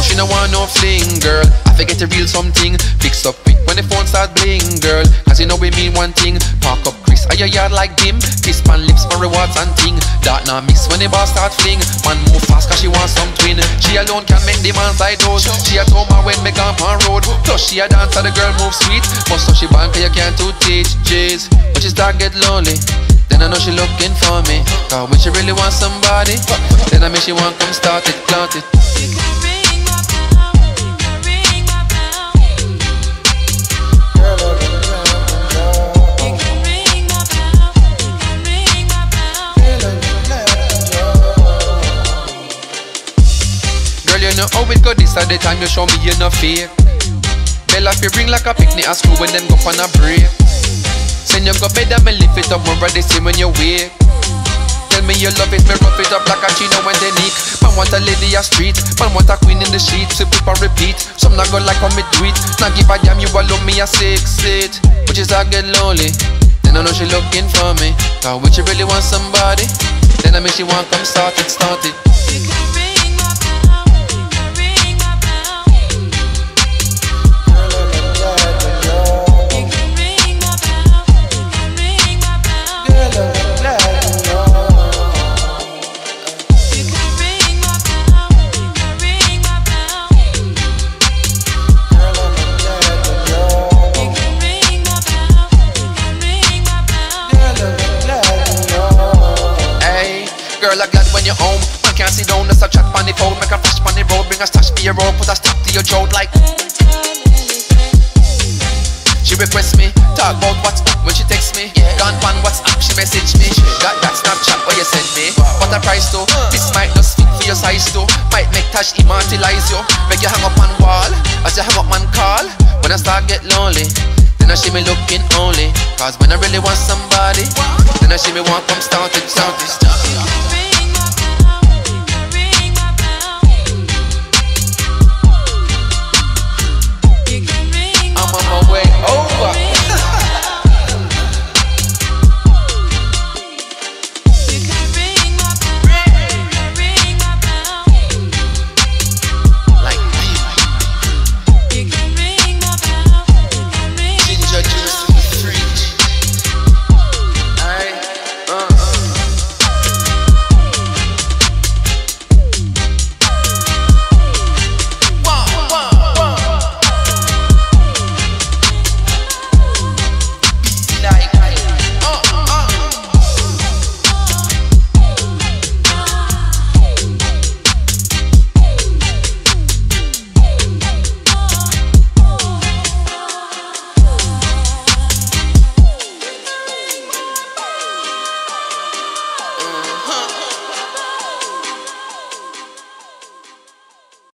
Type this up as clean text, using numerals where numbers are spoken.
She no want no fling, girl. I forget to real something. Fix up quick when the phone start bling, girl. Cause you know we mean one thing. Park up Chris, are your yard like Bim? Kiss pan lips for rewards and ting. That now mix when the boss start fling. Man move fast cause she want some twin. She alone can make the man side those. She a told me when me gone on road. Plus she a dance and the girl move sweet. But so she bank you can't do teach, jeez. But she start get lonely. Then I know she looking for me. Cause when she really want somebody, then I mean she want come start it, plant it. You know how it go this at the time you show me you no fake. Bella fi ring like a picnic at school when them go on a break. Send you go bed and me lift it up more the same when you wake. Tell me you love it, me rough it up like a chino when they nick. Man want a lady a street, man want a queen in the sheets. Sip it and repeat, some not go like how me do it. Not give a damn you alone me a 6-8. But she's a get lonely, then I know she looking for me. Cause when she really want somebody, then I mean she want come start it, start it. Girl, I'm glad when you're home. Man can't sit down, that's a chat on the phone. Make a flash on the road, bring a stash for your road. Put a stop to your throat like. She requests me, talk about what's up when she texts me. Gone pan WhatsApp, she message me. Got that Snapchat where you send me. What a price though, this might not fit for your size though. Might make Tash immortalize you. Make you hang up on wall, as you hang up man call. When I start get lonely, then I see me looking only. Cause when I really want somebody, then I see me want come start it, start it, start it.